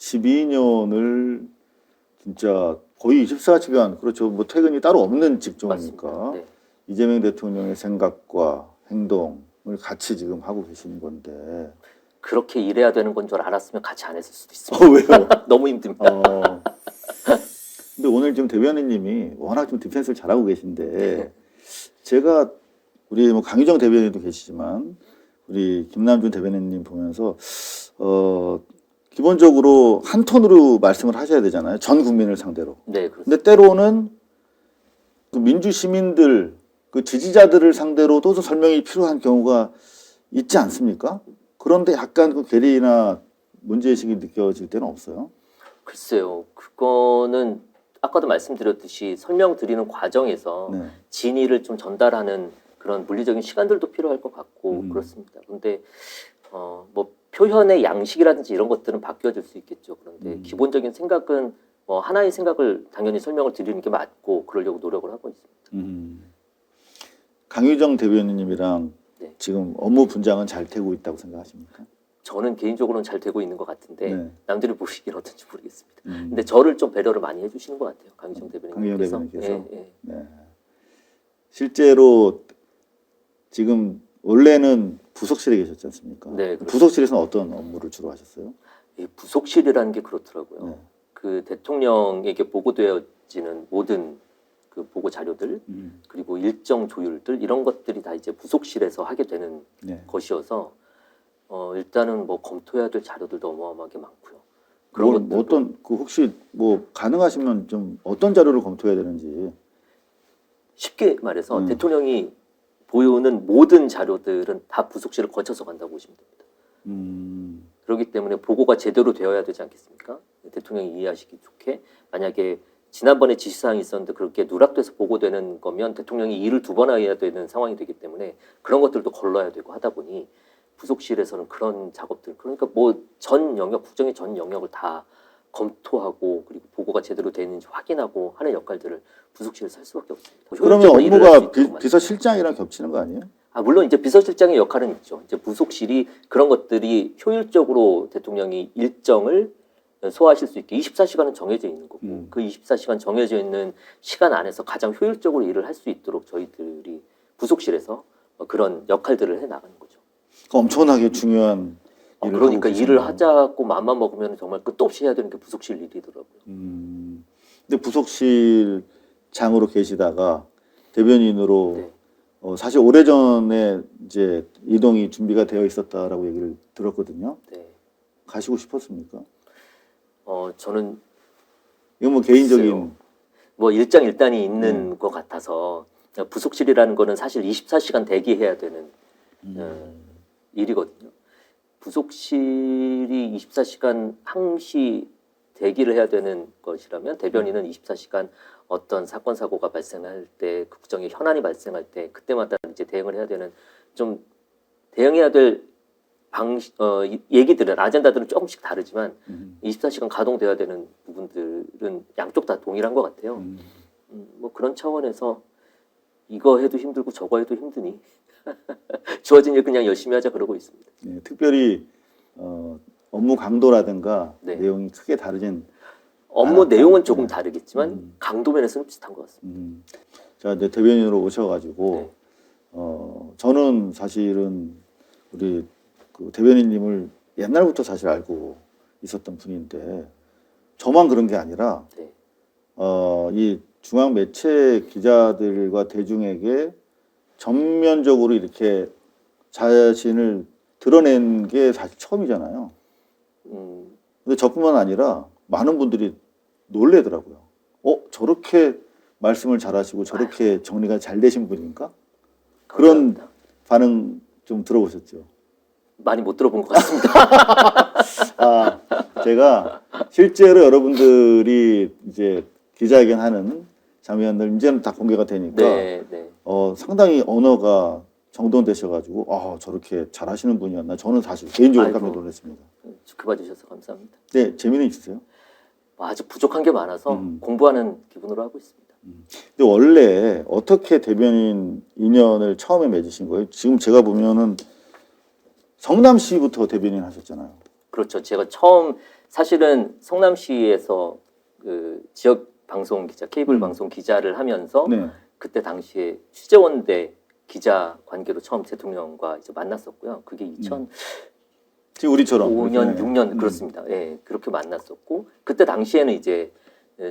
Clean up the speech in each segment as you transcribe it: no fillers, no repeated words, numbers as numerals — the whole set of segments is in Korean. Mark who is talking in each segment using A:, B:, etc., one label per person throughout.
A: 12년을 진짜 거의 24시간, 그렇죠. 뭐 퇴근이 따로 없는 직종이니까
B: 네.
A: 이재명 대통령의 생각과 행동을 같이 지금 하고 계시는 건데.
B: 그렇게 일해야 되는 건 줄 알았으면 같이 안 했을 수도 있습니다.
A: 왜요?
B: 너무 힘듭니다.
A: 근데 오늘 지금 대변인님이 워낙 좀 디펜스를 잘하고 계신데, 제가 우리 뭐 강유정 대변인도 계시지만 우리 김남준 대변인님 보면서 기본적으로 한 톤으로 말씀을 하셔야 되잖아요. 전 국민을 상대로.
B: 네, 그렇습니다.
A: 근데 때로는 그 민주 시민들, 그 지지자들을 상대로도 설명이 필요한 경우가 있지 않습니까? 그런데 약간 그 괴리나 문제의식이 느껴질 때는 없어요?
B: 글쎄요, 그거는 아까도 말씀드렸듯이 설명드리는 과정에서
A: 네.
B: 진의를 좀 전달하는 그런 물리적인 시간들도 필요할 것 같고 그렇습니다. 근데 뭐 표현의 양식이라든지 이런 것들은 바뀌어질 수 있겠죠. 그런데 기본적인 생각은 뭐 하나의 생각을 당연히 설명을 드리는 게 맞고 그러려고 노력을 하고 있습니다.
A: 강유정 대변인님이랑
B: 네.
A: 지금 업무 분장은 잘 되고 있다고 생각하십니까?
B: 저는 개인적으로는 잘 되고 있는 것 같은데
A: 네.
B: 남들이 보시기는 어떤지 모르겠습니다. 근데 저를 좀 배려를 많이 해주시는 것 같아요. 강유정 대변인께서. 예.
A: 네. 실제로 지금 원래는 부속실에 계셨지 않습니까?
B: 네, 그렇습니다.
A: 부속실에서는 어떤 업무를 주로 하셨어요?
B: 이 부속실이라는 게 그렇더라고요.
A: 네.
B: 그 대통령에게 보고되어지는 모든 그 보고 자료들 그리고 일정 조율들 이런 것들이 다 이제 부속실에서 하게 되는
A: 네.
B: 것이어서 일단은 뭐 검토해야 될 자료들도 어마어마하게 많고요. 그런
A: 뭐
B: 것들도
A: 어떤 그 혹시 뭐 가능하시면 좀 어떤 자료를 검토해야 되는지.
B: 쉽게 말해서 대통령이 보여오는 모든 자료들은 다 부속실을 거쳐서 간다고 보시면 됩니다. 그렇기 때문에 보고가 제대로 되어야 되지 않겠습니까? 대통령이 이해하시기 좋게 만약에 지난번에 지시사항이 있었는데 그렇게 누락돼서 보고되는 거면 대통령이 일을 2번 해야 되는 상황이 되기 때문에 그런 것들도 걸러야 되고 하다 보니 부속실에서는 그런 작업들 그러니까 뭐 전 영역 국정의 전 영역을 다 검토하고 그리고 보고가 제대로 되는지 확인하고 하는 역할들을 부속실에서 할 수밖에 없습니다.
A: 그러면
B: 효율적으로 일을 할수
A: 업무가
B: 있도록
A: 비서실장이랑 겹치는 거 아니에요?
B: 물론 이제 비서실장의 역할은 있죠. 이제 부속실이 그런 것들이 효율적으로 대통령이 일정을 소화하실 수 있게 24시간은 정해져 있는 거고 그 24시간 정해져 있는 시간 안에서 가장 효율적으로 일을 할 수 있도록 저희들이 부속실에서 그런 역할들을 해 나가는 거죠.
A: 엄청나게 중요한 일을
B: 그러니까
A: 하고
B: 일을
A: 계시네요.
B: 하자고 마음만 먹으면 정말 끝도 없이 해야 되는 게 부속실 일이더라고요.
A: 근데 부속실장으로 계시다가 대변인으로
B: 네.
A: 사실 오래전에 이제 이동이 준비가 되어 있었다라고 얘기를 들었거든요.
B: 네.
A: 가시고 싶었습니까?
B: 저는
A: 이건 뭐 개인적인.
B: 글쎄요. 뭐 일장일단이 있는 것 같아서 부속실이라는 거는 사실 24시간 대기해야 되는 일이거든요. 부속실이 24시간 항시 대기를 해야 되는 것이라면 대변인은 24시간 어떤 사건 사고가 발생할 때 국정의 현안이 발생할 때 그때마다 이제 대응을 해야 되는 좀 대응해야 될 얘기들은 아젠다들은 조금씩 다르지만 24시간 가동돼야 되는 부분들은 양쪽 다 동일한 것 같아요. 뭐 그런 차원에서 이거 해도 힘들고 저거 해도 힘드니 주어진 일 그냥 열심히 하자 그러고 있습니다.
A: 네, 특별히 업무 강도라든가
B: 네.
A: 내용이 크게 다르진
B: 업무
A: 않았다.
B: 내용은 조금 다르겠지만 강도 면에서는 비슷한 것 같습니다.
A: 자, 이제 대변인으로 오셔가지고
B: 네.
A: 저는 사실은 우리 그 대변인님을 옛날부터 사실 알고 있었던 분인데 저만 그런 게 아니라
B: 네.
A: 이 중앙 매체 기자들과 대중에게 전면적으로 이렇게 자신을 드러낸 게 사실 처음이잖아요. 근데 저뿐만 아니라 많은 분들이 놀래더라고요. 저렇게 말씀을 잘하시고 저렇게 정리가 잘 되신 분인가? 그런
B: 감사합니다.
A: 반응 좀 들어보셨죠?
B: 많이 못 들어본 것 같습니다.
A: 제가 실제로 여러분들이 이제 기자회견하는 장면들 이제는 다 공개가 되니까
B: 네, 네.
A: 상당히 언어가 정돈되셔가지고 저렇게 잘하시는 분이었나 저는 사실 개인적으로 깜짝 놀랐습니다.
B: 지켜봐 주셔서 감사합니다.
A: 네, 재미는 있으세요?
B: 아주 부족한 게 많아서 공부하는 기분으로 하고 있습니다.
A: 근데 원래 어떻게 대변인 인연을 처음에 맺으신 거예요? 지금 제가 보면은 성남시부터 대변인 하셨잖아요.
B: 그렇죠. 제가 처음 사실은 성남시에서 그 지역 방송 기자, 케이블 방송 기자를 하면서
A: 네.
B: 그때 당시에 취재원대 기자 관계로 처음 대통령과 이제 만났었고요. 그게 2005년,
A: 지금 우리처럼
B: 6년 그렇습니다. 예, 그렇게 만났었고 그때 당시에는 이제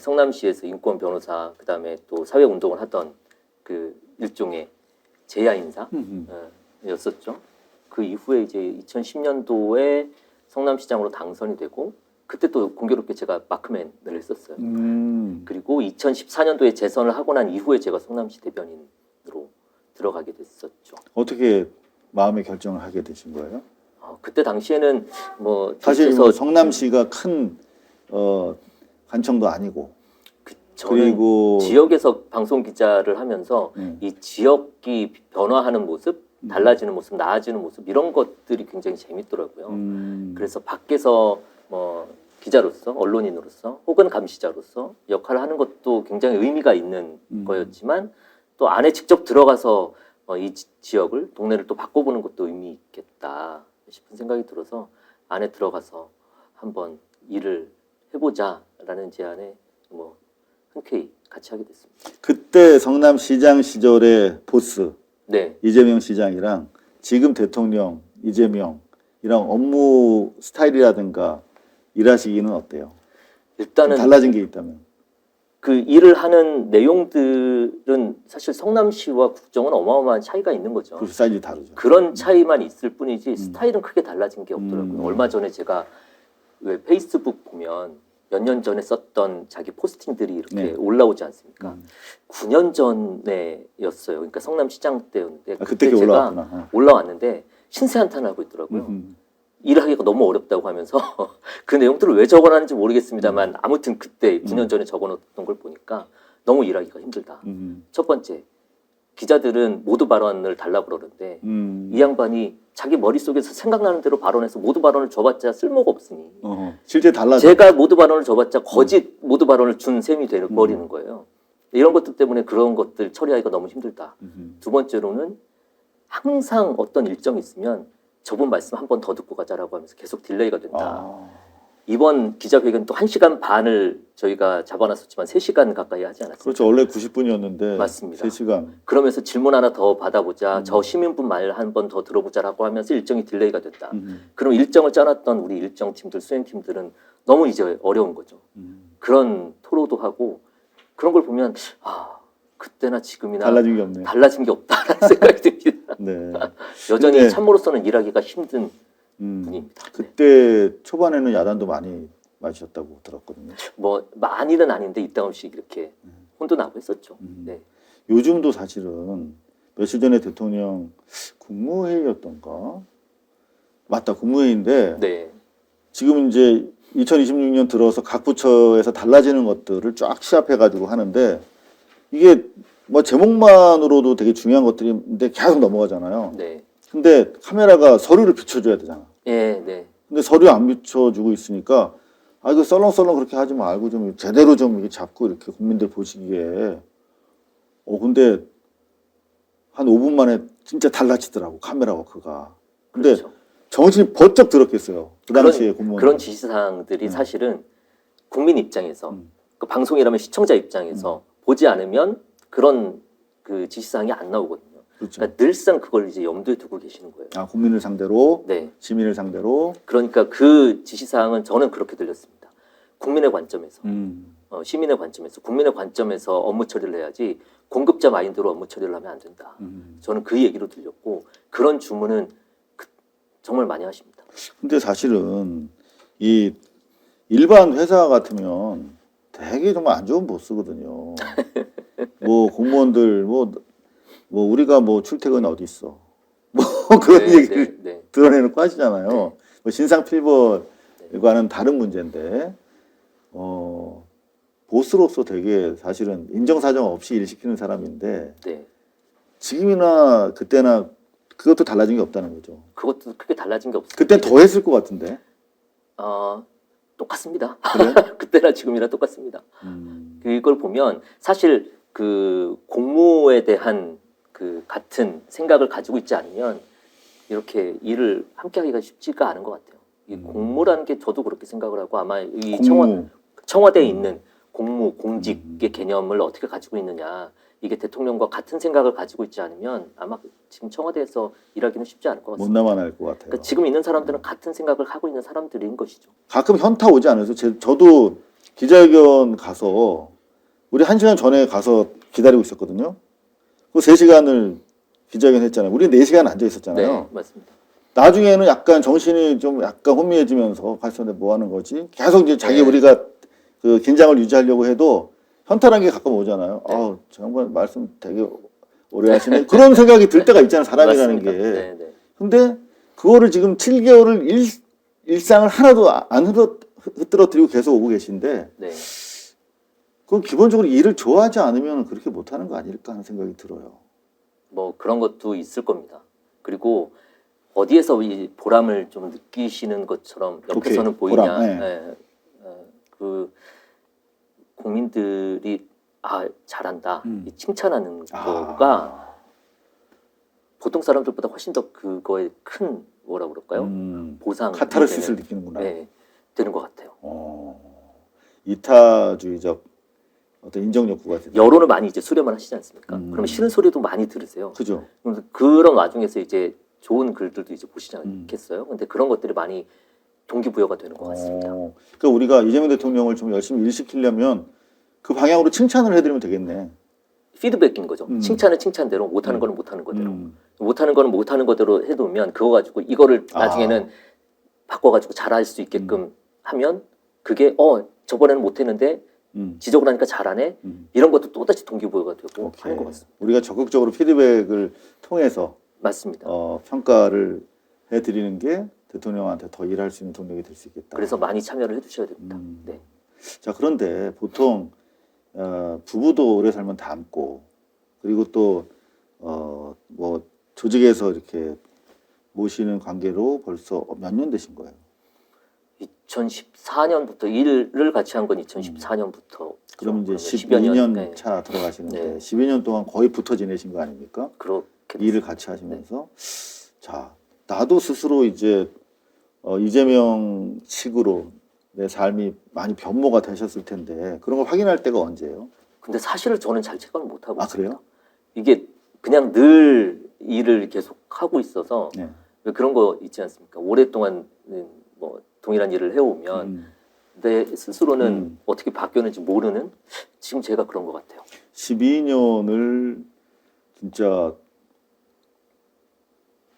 B: 성남시에서 인권 변호사 그다음에 또 사회 운동을 하던 그 일종의 제야 인사였었죠. 그 이후에 이제 2010년도에 성남시장으로 당선이 되고 그때 또 공교롭게 제가 마크맨을 했었어요. 그리고 2014년도에 재선을 하고 난 이후에 제가 성남시 대변인으로 들어가게 됐었죠.
A: 어떻게 마음의 결정을 하게 되신 거예요?
B: 그때 당시에는 뭐
A: 사실
B: 그래서
A: 뭐 성남시가 큰 관청도 아니고
B: 저는
A: 그리고
B: 지역에서 방송 기자를 하면서 이 지역이 변화하는 모습, 달라지는 모습, 나아지는 모습 이런 것들이 굉장히 재밌더라고요. 그래서 밖에서 뭐 기자로서, 언론인으로서 혹은 감시자로서 역할을 하는 것도 굉장히 의미가 있는 거였지만 또 안에 직접 들어가서 이 지역을, 동네를 또 바꿔보는 것도 의미 있겠다 싶은 생각이 들어서 안에 들어가서 한번 일을 해보자라는 제안에 뭐 흔쾌히 같이 하게 됐습니다.
A: 그때 성남시장 시절의 보스
B: 네,
A: 이재명 시장이랑 지금 대통령 이재명이랑 업무 스타일이라든가 일하시기는 어때요?
B: 일단은
A: 달라진 게 있다면?
B: 그 일을 하는 내용들은 사실 성남시와 국정은 어마어마한 차이가 있는 거죠.
A: 그래서 사이즈 다르죠.
B: 그런 차이만 있을 뿐이지 스타일은 크게 달라진 게 없더라고요. 얼마 전에 제가 왜 페이스북 보면 몇 년 전에 썼던 자기 포스팅들이 이렇게
A: 네.
B: 올라오지 않습니까? 9년 전에였어요. 그러니까 성남시장 때였는데
A: 그때
B: 제가
A: 올라왔구나.
B: 올라왔는데 신세 한탄을 하고 있더라고요. 일하기가 너무 어렵다고 하면서 그 내용들을 왜 적어놨는지 모르겠습니다만 아무튼 그때 9년 전에 적어놓던 걸 보니까 너무 일하기가 힘들다. 첫 번째, 기자들은 모두 발언을 달라고 그러는데 이 양반이 자기 머릿속에서 생각나는 대로 발언해서 모두 발언을 줘봤자 쓸모가 없으니
A: 실제 달라져.
B: 제가 모두 발언을 줘봤자 거짓 모두 발언을 준 셈이 되버리는 거예요. 이런 것들 때문에 그런 것들 처리하기가 너무 힘들다. 두 번째로는 항상 어떤 일정이 있으면 저번 말씀 한 번 더 듣고 가자라고 하면서 계속 딜레이가 된다. 이번 기자회견 또 1시간 반을 저희가 잡아놨었지만 3시간 가까이 하지 않았습니까?
A: 그렇죠. 원래 90분이었는데
B: 맞습니다.
A: 3시간.
B: 그러면서 질문 하나 더 받아보자. 저 시민분 말 한 번 더 들어보자라고 하면서 일정이 딜레이가 됐다. 그럼 일정을 짜놨던 우리 일정팀들, 수행팀들은 너무 이제 어려운 거죠. 그런 토로도 하고 그런 걸 보면 그때나 지금이나
A: 달라진 게 없네요.
B: 달라진 게 없다라는 생각이 듭니다.
A: 네.
B: 여전히
A: 근데-
B: 참으로서는 일하기가 힘든 분입니다. 네.
A: 그때 초반에는 야단도 많이 맞으셨다고 들었거든요.
B: 뭐 많이는 아닌데 이따금씩 이렇게 혼도 나고 했었죠. 네.
A: 요즘도 사실은 며칠 전에 대통령 국무회의였던가? 맞다, 국무회의인데
B: 네.
A: 지금 이제 2026년 들어서 각 부처에서 달라지는 것들을 쫙 시합해가지고 하는데 이게 뭐 제목만으로도 되게 중요한 것들인데 계속 넘어가잖아요.
B: 네.
A: 근데 카메라가 서류를 비춰줘야 되잖아.
B: 예, 네.
A: 근데 서류 안 비춰주고 있으니까 이거 썰렁썰렁 그렇게 하지 말고 좀 제대로 좀 이렇게 잡고 이렇게 국민들 보시기에 근데 한 5분 만에 진짜 달라지더라고 카메라 워크가. 근데
B: 그렇죠.
A: 정신이 번쩍 들었겠어요. 그 당시에 공무원.
B: 그런 지시사항들이 사실은 국민 입장에서 그 방송이라면 시청자 입장에서 보지 않으면 그런 그 지시사항이 안 나오거든요.
A: 그렇죠.
B: 그러니까 늘상 그걸 이제 염두에 두고 계시는 거예요.
A: 국민을 상대로,
B: 네.
A: 시민을 상대로.
B: 그러니까 그 지시사항은 저는 그렇게 들렸습니다. 국민의 관점에서, 시민의 관점에서, 국민의 관점에서 업무 처리를 해야지 공급자 마인드로 업무 처리를 하면 안 된다. 저는 그 얘기로 들렸고 그런 주문은 정말 많이 하십니다.
A: 근데 사실은 이 일반 회사 같으면 되게 정말 안 좋은 보스거든요. 뭐 공무원들 뭐 우리가 뭐 출퇴근 어디 있어? 뭐 그런
B: 네,
A: 얘기를
B: 네.
A: 드러내놓고 하시잖아요.
B: 네.
A: 뭐 신상필벌과는 다른 문제인데 보스로서 되게 사실은 인정사정 없이 일 시키는 사람인데
B: 네.
A: 지금이나 그때나 그것도 달라진 게 없다는 거죠.
B: 그것도 크게 달라진 게 없어요.
A: 그때 더 했을 것 같은데.
B: 똑같습니다.
A: 그래?
B: 그때나 지금이나 똑같습니다. 이걸 보면 사실 그 공무에 대한 그 같은 생각을 가지고 있지 않으면 이렇게 일을 함께 하기가 쉽지가 않은 것 같아요. 이 공무라는 게 저도 그렇게 생각을 하고 아마 이
A: 공무.
B: 청와대에 있는 공무, 공직의 개념을 어떻게 가지고 있느냐. 이게 대통령과 같은 생각을 가지고 있지 않으면 아마 지금 청와대에서 일하기는 쉽지 않을 것
A: 못
B: 같습니다.
A: 나만 할 것 같아요.
B: 그러니까 지금 있는 사람들은 같은 생각을 하고 있는 사람들인 것이죠.
A: 가끔 현타 오지 않으세요? 저도 기자회견 가서 우리 1시간 전에 가서 기다리고 있었거든요. 그 3시간을 기자회견 했잖아요. 우리 4시간 앉아 있었잖아요.
B: 네, 맞습니다.
A: 나중에는 약간 정신이 좀 약간 혼미해지면서 가서 뭐 하는 거지? 계속 이제 자기
B: 네.
A: 우리가 그 긴장을 유지하려고 해도 현타란 게 가끔 오잖아요.
B: 네.
A: 아우, 저 양반 말씀 되게 오래 하시네. 그런 생각이 들 때가 있잖아요. 사람이라는
B: 맞습니다.
A: 게.
B: 네, 네.
A: 근데 그거를 지금 7개월을 일상을 하나도 안 흐트러뜨리고 계속 오고 계신데
B: 네.
A: 그건 기본적으로 일을 좋아하지 않으면 그렇게 못하는 거 아닐까 하는 생각이 들어요.
B: 뭐 그런 것도 있을 겁니다. 그리고 어디에서 이 보람을 좀 느끼시는 것처럼 옆에서는
A: 오케이,
B: 보이냐?
A: 보람, 네.
B: 예, 그 국민들이 아 잘한다 이 칭찬하는 거가 보통 사람들보다 훨씬 더 그거에 큰 뭐라 그럴까요? 보상
A: 카타르시스를 느끼는구나.
B: 네, 되는 것 같아요.
A: 이타주의적 어떤 인정 욕구가 되는.
B: 여론을 많이 이제 수렴을 하시지 않습니까? 그러면 싫은 소리도 많이 들으세요.
A: 그죠.
B: 그래서 그런 와중에서 이제 좋은 글들도 이제 보시지 않겠어요? 근데 그런 것들이 많이 동기부여가 되는 것 같습니다.
A: 그러니까 우리가 이재명 대통령을 좀 열심히 일시키려면 그 방향으로 칭찬을 해드리면 되겠네.
B: 피드백인 거죠. 칭찬은 칭찬대로, 못하는 거는 못하는 거대로. 못하는 거는 못하는 거대로 해두면 그거 가지고 이거를 나중에는 바꿔가지고 잘할 수 있게끔 하면 그게 저번에는 못했는데 지적을 하니까 잘하네. 이런 것도 또다시 동기부여가 되고 하는 것 같습니다.
A: 우리가 적극적으로 피드백을 통해서
B: 맞습니다.
A: 평가를 해드리는 게 대통령한테 더 일할 수 있는 동력이 될 수 있겠다.
B: 그래서 많이 참여를 해주셔야 됩니다. 네.
A: 자, 그런데 보통 부부도 오래 살면 닮고 그리고 또 뭐 조직에서 이렇게 모시는 관계로 벌써 몇 년 되신 거예요?
B: 2014년부터 일을 같이 한 건 2014년부터.
A: 그럼 이제
B: 10여
A: 12년
B: 네.
A: 차 들어가시는데
B: 네.
A: 12년 동안 거의 붙어 지내신 거 아닙니까?
B: 그렇게
A: 일을 같이 하시면서 자, 나도 스스로 이제 이재명 식으로 내 삶이 많이 변모가 되셨을 텐데 그런 걸 확인할 때가 언제예요?
B: 근데 사실은 저는 잘 체감을 못 하고 있습니다.
A: 그래요?
B: 이게 그냥 늘 일을 계속 하고 있어서
A: 네.
B: 왜 그런 거 있지 않습니까? 오랫동안 뭐 동일한 일을 해오면 내 스스로는 어떻게 바뀌었는지 모르는 지금 제가 그런 것 같아요.
A: 12년을 진짜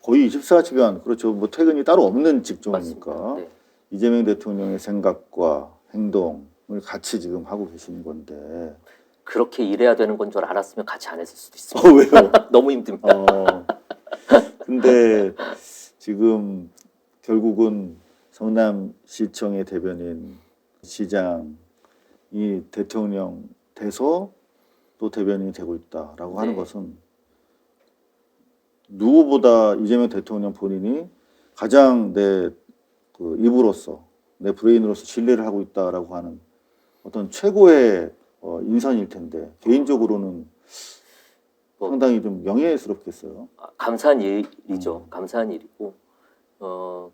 A: 거의 24시간 그렇죠. 뭐 퇴근이 따로 없는 직종이니까
B: 맞습니다. 네.
A: 이재명 대통령의 생각과 행동을 같이 지금 하고 계시는 건데
B: 그렇게 일해야 되는 건 줄 알았으면 같이 안 했을 수도 있습니다.
A: 왜요?
B: 너무 힘듭니다.
A: 근데 지금 결국은 성남시청의 대변인 시장이 대통령 돼서 또 대변인이 되고 있다라고 하는
B: 네.
A: 것은 누구보다 이재명 대통령 본인이 가장 내 그 입으로서 내 브레인으로서 신뢰를 하고 있다라고 하는 어떤 최고의 인선일 텐데 개인적으로는 상당히 좀 명예스럽겠어요.
B: 감사한 일이죠. 감사한 일이고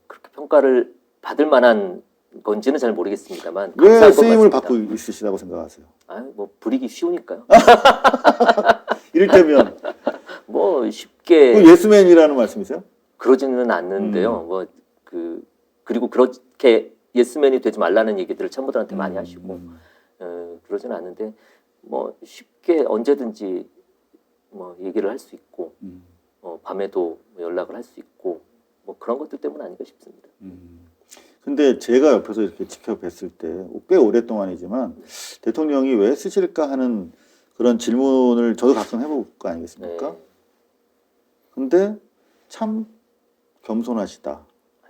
B: 그렇게 평가를 받을 만한 건지는 잘 모르겠습니다만
A: 왜
B: 감사한 것
A: 쓰임을
B: 같습니다.
A: 받고 있으시다고 생각하세요?
B: 뭐 부리기 쉬우니까요.
A: 이를테면
B: 뭐 쉽게
A: 그 예스맨이라는 말씀이세요?
B: 그러지는 않는데요. 그리고 그렇게 예스맨이 되지 말라는 얘기들을 참모들한테 많이 하시고 그러지는 않는데 뭐 쉽게 언제든지 뭐 얘기를 할 수 있고 밤에도 연락을 할 수 있고 뭐 그런 것들 때문 아닌가 싶습니다.
A: 근데 제가 옆에서 이렇게 지켜뵀을 때 꽤 오랫동안이지만 대통령이 왜 쓰실까 하는 그런 질문을 저도 가끔 해볼 거 아니겠습니까?
B: 네.
A: 근데 참 겸손하시다.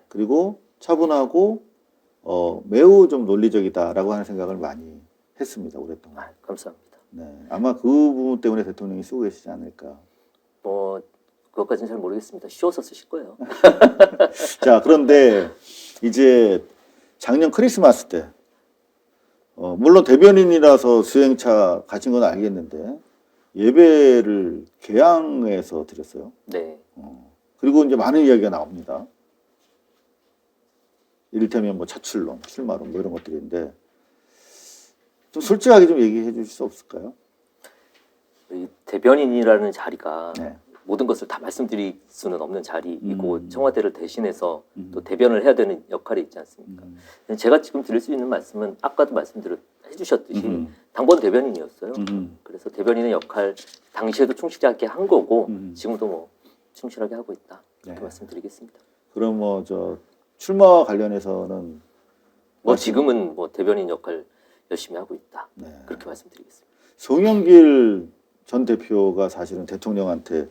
A: 그리고 차분하고 매우 좀 논리적이다라고 하는 생각을 많이 했습니다. 오랫동안.
B: 감사합니다.
A: 네, 아마 그 부분 때문에 대통령이 쓰고 계시지 않을까.
B: 뭐 그것까지는 잘 모르겠습니다. 쉬워서 쓰실 거예요.
A: 자, 그런데 이제 작년 크리스마스 때 물론 대변인이라서 수행차 가신 건 알겠는데 예배를 개항해서 드렸어요.
B: 네.
A: 그리고 이제 많은 이야기가 나옵니다. 이를테면 뭐 차출론, 출마론 뭐 이런 것들인데 좀 솔직하게 좀 얘기해 주실 수 없을까요?
B: 이 대변인이라는 자리가
A: 네.
B: 모든 것을 다 말씀드릴 수는 없는 자리이고 청와대를 대신해서 또
A: 음.
B: 대변을 해야 되는 역할이 있지 않습니까? 제가 지금 드릴 수 있는 말씀은 아까도 해주셨듯이 당번 대변인이었어요. 그래서 대변인의 역할 당시에도 충실하게 한 거고 지금도 뭐 충실하게 하고 있다 이렇게
A: 네.
B: 말씀드리겠습니다.
A: 그럼 뭐 저 출마와 관련해서는
B: 뭐 지금은 뭐 대변인 역할 열심히 하고 있다
A: 네.
B: 그렇게 말씀드리겠습니다.
A: 송영길 전 대표가 사실은 대통령한테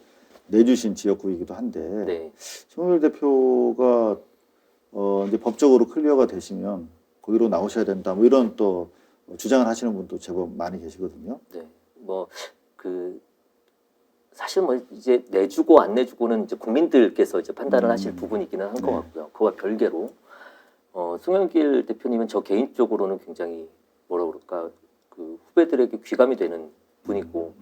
A: 내주신 지역구이기도 한데
B: 네.
A: 송영길 대표가 이제 법적으로 클리어가 되시면 거기로 나오셔야 된다 뭐 이런 또 주장을 하시는 분도 제법 많이 계시거든요.
B: 네. 뭐 그 사실 뭐 이제 내주고 안 내주고는 이제 국민들께서 이제 판단을 하실 부분이기는 한 것
A: 네.
B: 같고요. 그와 별개로 송영길 대표님은 저 개인적으로는 굉장히 뭐라 그럴까 그 후배들에게 귀감이 되는 분이고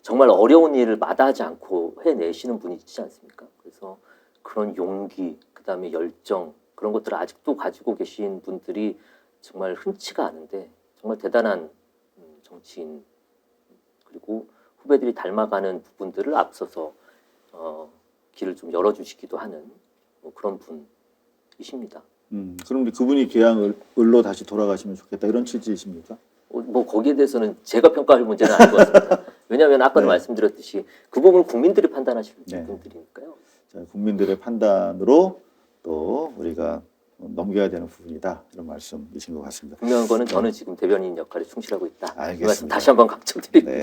B: 정말 어려운 일을 마다하지 않고 해내시는 분이지 않습니까? 그래서 그런 용기, 그다음에 열정 그런 것들을 아직도 가지고 계신 분들이 정말 흔치가 않은데 정말 대단한 정치인 그리고 후배들이 닮아가는 부분들을 앞서서 길을 좀 열어주시기도 하는 뭐 그런 분이십니다.
A: 그럼 그분이 개항을로 다시 돌아가시면 좋겠다 이런 취지이십니까?
B: 뭐 거기에 대해서는 제가 평가할 문제는 아닌 것 같습니다. 왜냐하면 아까도
A: 네.
B: 말씀드렸듯이 그 부분을 국민들이 판단하실
A: 네.
B: 분들이니까요.
A: 자, 국민들의 판단으로 또 우리가 넘겨야 되는 부분이다 이런 말씀이신 것 같습니다.
B: 분명한 거는 저는 지금 대변인 역할에 충실하고 있다. 이 말씀
A: 알겠습니다.
B: 다시 한번 강조드립니다.
A: 네.